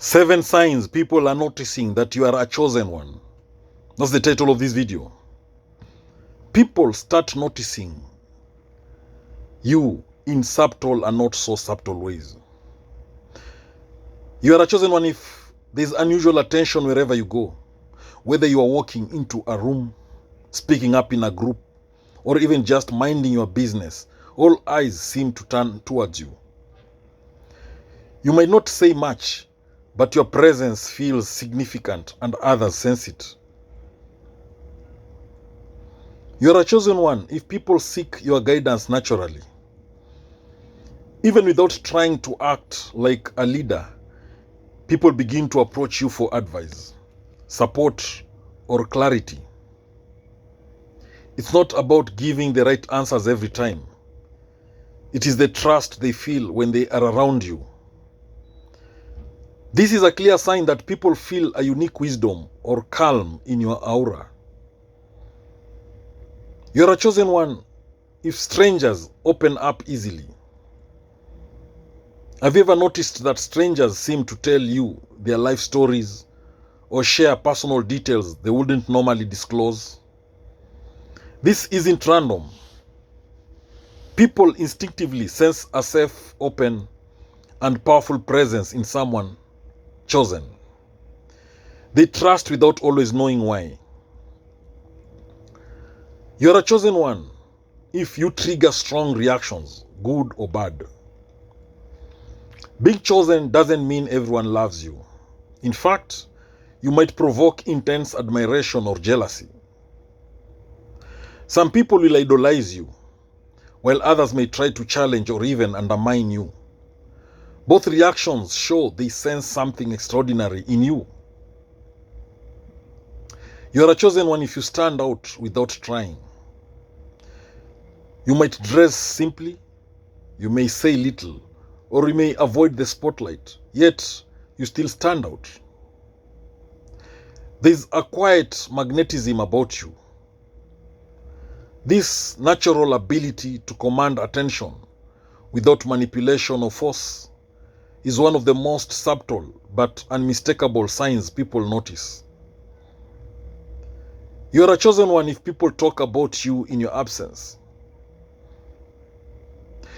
7 signs people are noticing that you are a chosen one. That's the title of this video. People start noticing you in subtle and not so subtle ways. You are a chosen one if there's unusual attention wherever you go. Whether you are walking into a room, speaking up in a group, or even just minding your business, all eyes seem to turn towards you. You might not say much, but your presence feels significant and others sense it. You are a chosen one if people seek your guidance naturally. Even without trying to act like a leader, people begin to approach you for advice, support, or clarity. It's not about giving the right answers every time. It is the trust they feel when they are around you. This is a clear sign that people feel a unique wisdom or calm in your aura. You're a chosen one if strangers open up easily. Have you ever noticed that strangers seem to tell you their life stories or share personal details they wouldn't normally disclose? This isn't random. People instinctively sense a safe, open, and powerful presence in someone chosen. They trust without always knowing why. You're a chosen one if you trigger strong reactions, good or bad. Being chosen doesn't mean everyone loves you. In fact, you might provoke intense admiration or jealousy. Some people will idolize you, while others may try to challenge or even undermine you. Both reactions show they sense something extraordinary in you. You are a chosen one if you stand out without trying. You might dress simply, you may say little, or you may avoid the spotlight, yet you still stand out. There's a quiet magnetism about you. This natural ability to command attention without manipulation or force is one of the most subtle but unmistakable signs people notice. You are a chosen one if people talk about you in your absence.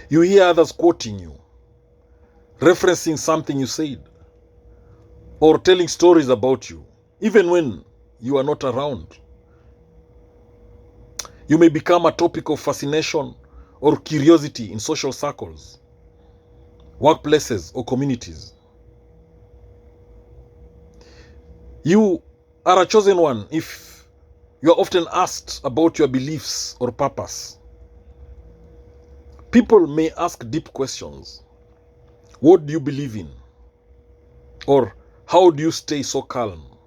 You hear others quoting you, referencing something you said, or telling stories about you, even when you are not around. You may become a topic of fascination or curiosity in social circles, workplaces, or communities. You are a chosen one if you are often asked about your beliefs or purpose. People may ask deep questions. What do you believe in? Or how do you stay so calm?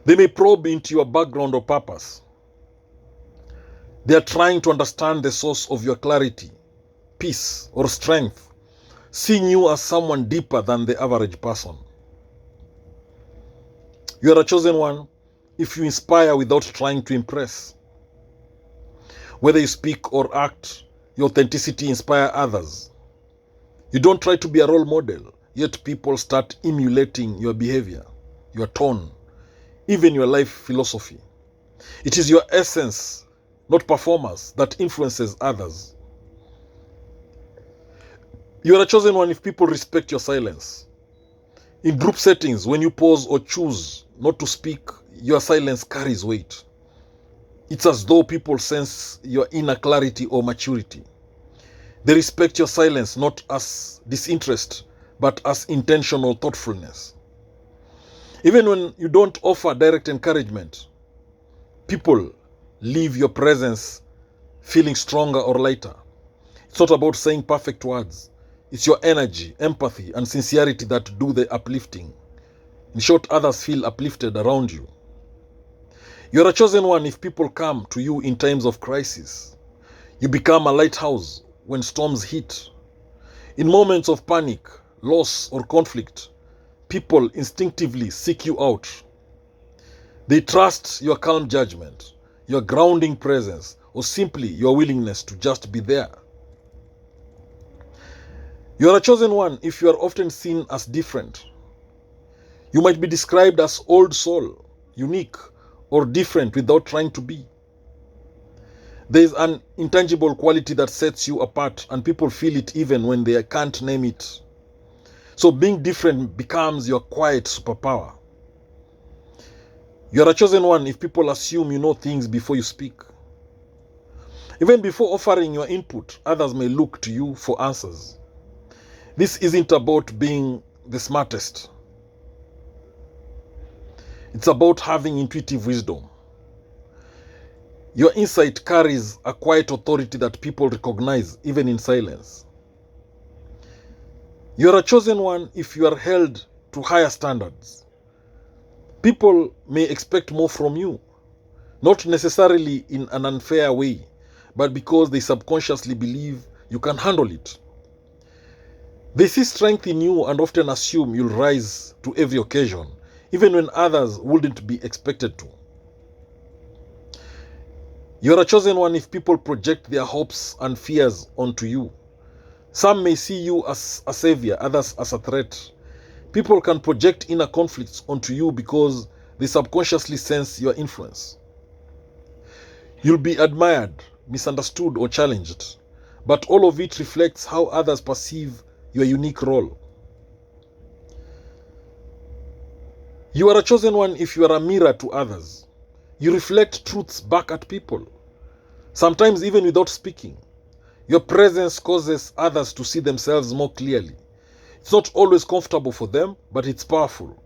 They may probe into your background or purpose. They are trying to understand the source of your clarity, peace, or strength, seeing you as someone deeper than the average person. You are a chosen one if you inspire without trying to impress. Whether you speak or act, your authenticity inspires others. You don't try to be a role model, yet people start emulating your behavior, your tone, even your life philosophy. It is your essence, not performance, that influences others. You are a chosen one if people respect your silence. In group settings, when you pause or choose not to speak, your silence carries weight. It's as though people sense your inner clarity or maturity. They respect your silence not as disinterest, but as intentional thoughtfulness. Even when you don't offer direct encouragement, people leave your presence feeling stronger or lighter. It's not about saying perfect words. It's your energy, empathy, and sincerity that do the uplifting. In short, others feel uplifted around you. You're a chosen one if people come to you in times of crisis. You become a lighthouse when storms hit. In moments of panic, loss, or conflict, people instinctively seek you out. They trust your calm judgment, your grounding presence, or simply your willingness to just be there. You are a chosen one if you are often seen as different. You might be described as old soul, unique, or different without trying to be. There is an intangible quality that sets you apart, and people feel it even when they can't name it. So being different becomes your quiet superpower. You are a chosen one if people assume you know things before you speak. Even before offering your input, others may look to you for answers. This isn't about being the smartest. It's about having intuitive wisdom. Your insight carries a quiet authority that people recognize even in silence. You are a chosen one if you are held to higher standards. People may expect more from you, not necessarily in an unfair way, but because they subconsciously believe you can handle it. They see strength in you and often assume you'll rise to every occasion, even when others wouldn't be expected to. You're a chosen one if people project their hopes and fears onto you. Some may see you as a savior, others as a threat. People can project inner conflicts onto you because they subconsciously sense your influence. You'll be admired, misunderstood, or challenged, but all of it reflects how others perceive your unique role. You are a chosen one if you are a mirror to others. You reflect truths back at people, sometimes even without speaking. Your presence causes others to see themselves more clearly. It's not always comfortable for them, but it's powerful.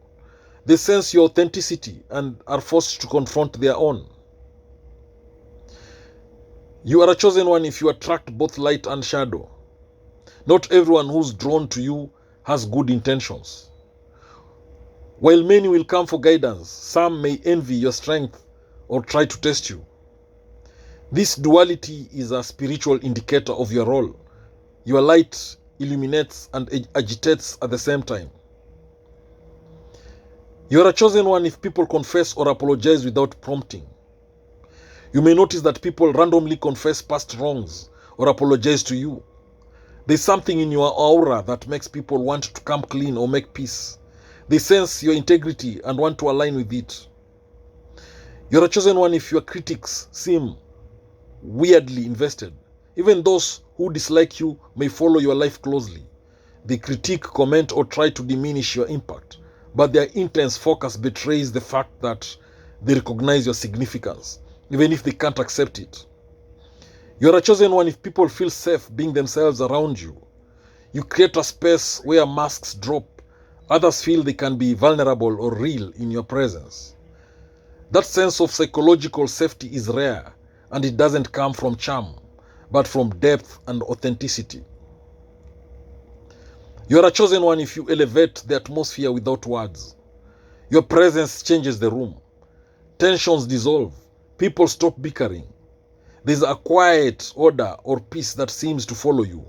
They sense your authenticity and are forced to confront their own. You are a chosen one if you attract both light and shadow. Not everyone who's drawn to you has good intentions. While many will come for guidance, some may envy your strength or try to test you. This duality is a spiritual indicator of your role. Your light illuminates and agitates at the same time. You are a chosen one if people confess or apologize without prompting. You may notice that people randomly confess past wrongs or apologize to you. There's something in your aura that makes people want to come clean or make peace. They sense your integrity and want to align with it. You're a chosen one if your critics seem weirdly invested. Even those who dislike you may follow your life closely. They critique, comment, or try to diminish your impact, but their intense focus betrays the fact that they recognize your significance, even if they can't accept it. You're a chosen one if people feel safe being themselves around you. You create a space where masks drop. Others feel they can be vulnerable or real in your presence. That sense of psychological safety is rare, and it doesn't come from charm, but from depth and authenticity. You're a chosen one if you elevate the atmosphere without words. Your presence changes the room. Tensions dissolve. People stop bickering. There's a quiet order or peace that seems to follow you.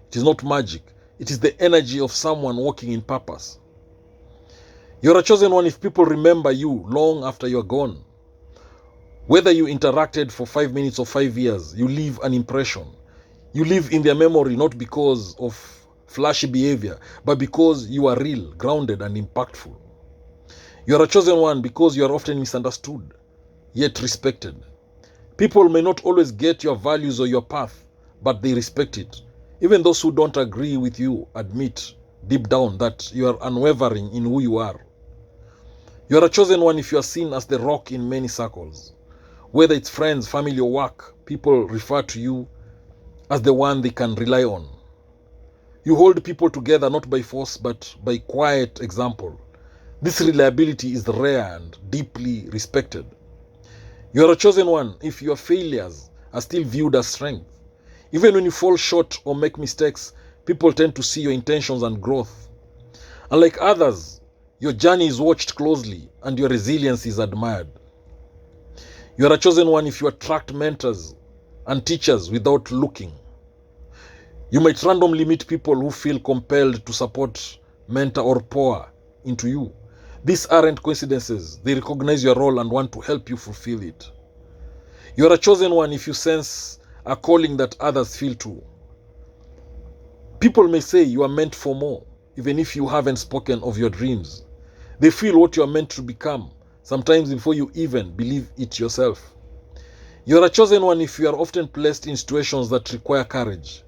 It is not magic. It is the energy of someone walking in purpose. You're a chosen one if people remember you long after you're gone. Whether you interacted for 5 minutes or 5 years, you leave an impression. You live in their memory not because of flashy behavior, but because you are real, grounded, and impactful. You are a chosen one because you are often misunderstood, yet respected. People may not always get your values or your path, but they respect it. Even those who don't agree with you admit deep down that you are unwavering in who you are. You are a chosen one if you are seen as the rock in many circles. Whether it's friends, family, or work, people refer to you as the one they can rely on. You hold people together not by force, but by quiet example. This reliability is rare and deeply respected. You are a chosen one if your failures are still viewed as strength. Even when you fall short or make mistakes, people tend to see your intentions and growth. Unlike others, your journey is watched closely and your resilience is admired. You are a chosen one if you attract mentors and teachers without looking. You might randomly meet people who feel compelled to support, mentor, or pour into you. These aren't coincidences. They recognize your role and want to help you fulfill it. You are a chosen one if you sense a calling that others feel too. People may say you are meant for more, even if you haven't spoken of your dreams. They feel what you are meant to become, sometimes before you even believe it yourself. You are a chosen one if you are often placed in situations that require courage.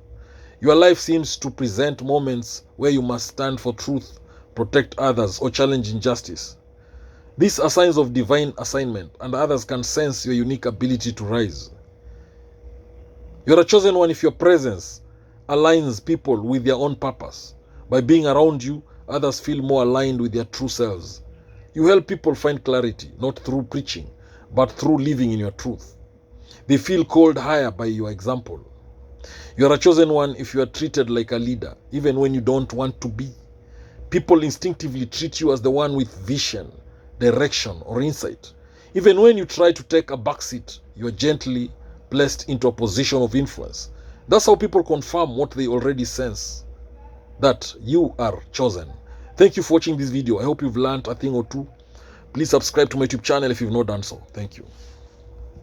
Your life seems to present moments where you must stand for truth, protect others, or challenge injustice. These are signs of divine assignment, and others can sense your unique ability to rise. You are a chosen one if your presence aligns people with their own purpose. By being around you, others feel more aligned with their true selves. You help people find clarity, not through preaching, but through living in your truth. They feel called higher by your example. You are a chosen one if you are treated like a leader, even when you don't want to be. People instinctively treat you as the one with vision, direction, or insight. Even when you try to take a backseat, you are gently placed into a position of influence. That's how people confirm what they already sense, that you are chosen. Thank you for watching this video. I hope you've learned a thing or two. Please subscribe to my YouTube channel if you've not done so. Thank you.